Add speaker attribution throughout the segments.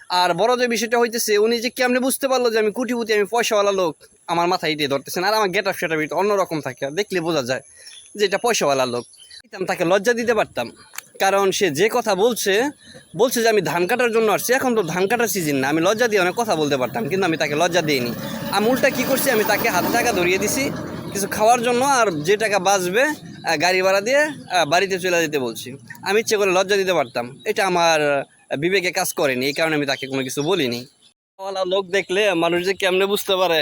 Speaker 1: আর বড় যে বিষয়টা হইতেছে, উনি যে কেমনে বুঝতে পারলো যে আমি কোটিপতি, আমি পয়সাওয়ালা লোক, আমার মাথায় এটাই ধরতেছেন। আর আমার গেট আপ সেটা অন্যরকম থাকে, দেখলে বোঝা যায় যে এটা পয়সাওয়ালা লোক। তাকে লজ্জা দিতে পারতাম, কারণ সে যে কথা বলছে যে আমি ধান কাটার জন্য আসছি। এখন তো ধান কাটার সিজন না, আমি লজ্জা দিয়ে অনেক কথা বলতে পারতাম, কিন্তু আমি তাকে লজ্জা দিইনি। আমি উল্টা কী করছি, আমি তাকে হাতে টাকা ধরিয়ে দিছি কিছু খাওয়ার জন্য, আর যে টাকা বাঁচবে গাড়ি ভাড়া দিয়ে বাড়িতে চলে যেতে বলছি। আমি ইচ্ছে করে লজ্জা দিতে পারতাম, এটা আমার বিবেকে কাজ করেনি, এই কারণে আমি তাকে কোনো কিছু বলিনি। লোক দেখলে মানুষ যে কেমনে বুঝতে পারে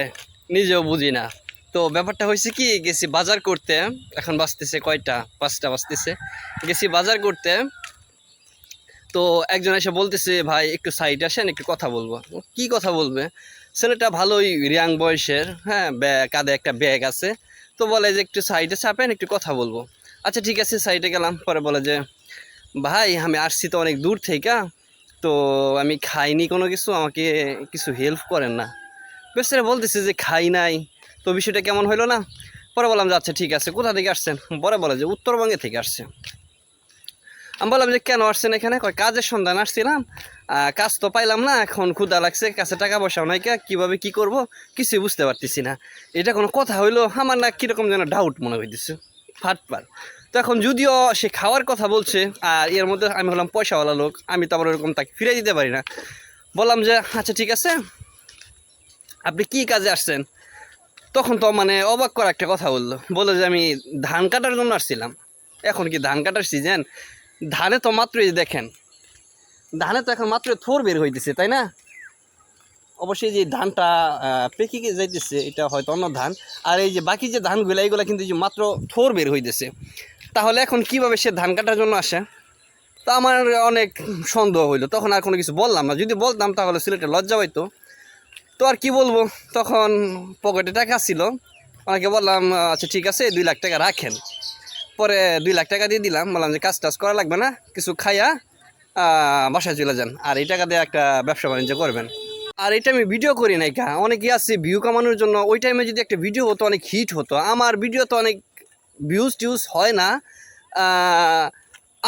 Speaker 1: নিজেও বুঝি না। তো ব্যাপারটা হয়েছে কি, গেছি বাজার করতে, এখন বাজতেছে কয়টা, 5টা বাজতেছে। গেছি বাজার করতে, তো একজন এসে বলতেছে, ভাই একটু সাইড আসেন, একটু কথা বলবো। কি কথা বলবে? ছেলেটা ভালোই রিয়াং বয়সের, হ্যাঁ, কাঁধে একটা ব্যাগ আছে। তো বলে যে একটু সাইডে চাপেন, একটু কথা বলবো। আচ্ছা ঠিক আছে, সাইডে গেলাম। পরে বলে যে, ভাই আমি আসছি তো অনেক দূর থেকে, তো আমি খাইনি কোনো কিছু, আমাকে কিছু হেল্প করেন না। বেচারা বলতেছে যে খাই নাই, তো বিষয়টা কেমন হইলো না? পরে বললাম যে আচ্ছা ঠিক আছে, কোথা থেকে আসছেন? পরে বলে যে উত্তরবঙ্গে থেকে আসছে। আমি বললাম যে কেন আসছেন এখানে? কয় কাজের সন্ধান আসছিলাম, কাজ তো পাইলাম না, এখন ক্ষুধা লাগছে, কাছে টাকা পয়সাও নাই, কীভাবে কী করবো কিছুই বুঝতে পারতেছি না। এটা কোনো কথা হইলো? আমার না কীরকম যেন ডাউট মনে হইতেছে, ফাটপার। তো এখন যদিও সে খাওয়ার কথা বলছে, আর এর মধ্যে আমি হলাম পয়সাওয়ালা লোক, আমি তো আবার ওরকম তাকে ফিরে দিতে পারি না। বললাম যে আচ্ছা ঠিক আছে, আপনি কি কাজে আসছেন? তখন তো মানে অবাক করা একটা কথা বললো যে আমি ধান কাটার জন্য আসছিলাম। এখন কি ধান কাটার সিজন? ধানে তো মাত্রই দেখেন, ধানে তো এখন মাত্র থোর বের হইতেছে, তাই না? অবশ্যই যে ধানটা পেকে যাইতেছে, এটা হয়তো অন্য ধান। আর এই যে বাকি যে ধানগুলো, এইগুলো কিন্তু যে মাত্র থোর বের হইতেছে। তাহলে এখন কিভাবে সে ধান কাটার জন্য আসে? তো আমার অনেক সন্দেহ হইলো। তখন আর কোনো কিছু বললাম না, যদি বলতাম তাহলে সিলেটে লজ্জা হইতো। তো আর কি বলবো, তখন পকেটে টাকা ছিল, অনেকে বললাম আচ্ছা ঠিক আছে 2 লাখ টাকা রাখেন। পরে 2 লাখ টাকা দিয়ে দিলাম, বললাম যে কাজ টাজ করা লাগবে না, কিছু খাইয়া বাসায় চলে যান, আর এই টাকা দিয়ে একটা ব্যবসা বাণিজ্য করবেন। আর এটা আমি ভিডিও করি নাই, অনেকে আছে ভিউ কামানোর জন্য। ওই টাইমে যদি একটা ভিডিও হতো, অনেক হিট হতো। আমার ভিডিও তো অনেক ভিউজ টিউজ হয় না,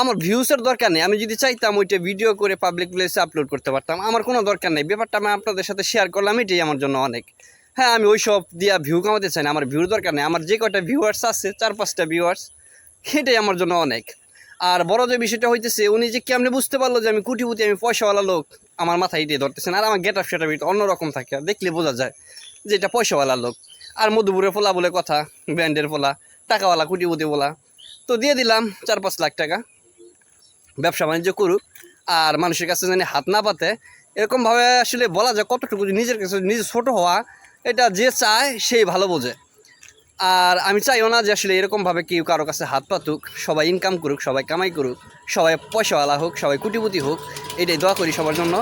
Speaker 1: আমার ভিউসের দরকার নেই। আমি যদি চাইতাম ওইটা ভিডিও করে পাবলিক প্লেসে আপলোড করতে পারতাম, আমার কোনো দরকার নেই। ব্যাপারটা আমি আপনাদের সাথে শেয়ার করলাম, এটাই আমার জন্য অনেক। হ্যাঁ, আমি ওই সব দিয়া ভিউ কামাতে চাই না, আমার ভিউর দরকার নেই। আমার যে কয়টা ভিউয়ার্স আছে, 4-5টা ভিউয়ার্স, সেটাই আমার জন্য অনেক। আর বড় যে বিষয়টা হইতেছে, উনি যে কেমনে বুঝতে পারলো যে আমি কোটিপতি, আমি পয়সাওয়ালা লোক, আমার মাথায় এটাই ধরতেছেন। আর আমার গেট আপ সেটা অন্যরকম থাকে, দেখলে বোঝা যায় যে এটা পয়সাওয়ালা লোক। আর মধুপুরের পোলা বলে কথা, ব্র্যান্ডের পোলা, টাকাওয়ালা, কোটিপতি পোলা। তো দিয়ে দিলাম 4-5 লাখ টাকা, ব্যবসা বাণিজ্য করুক, আর মানুষের কাছে যেন হাত না পাতে, এরকমভাবে আসলে বলা যায়। কতটুকু নিজের কাছে নিজে ছোটো হওয়া, এটা যে চায় সেই ভালো বোঝে। আর আমি চাইও না যে আসলে এরকমভাবে কেউ কারো কাছে হাত পাতুক। সবাই ইনকাম করুক, সবাই কামাই করুক, সবাই পয়সাওয়ালা হোক, সবাই কোটিপতি হোক, এটাই দোয়া করি সবার জন্য।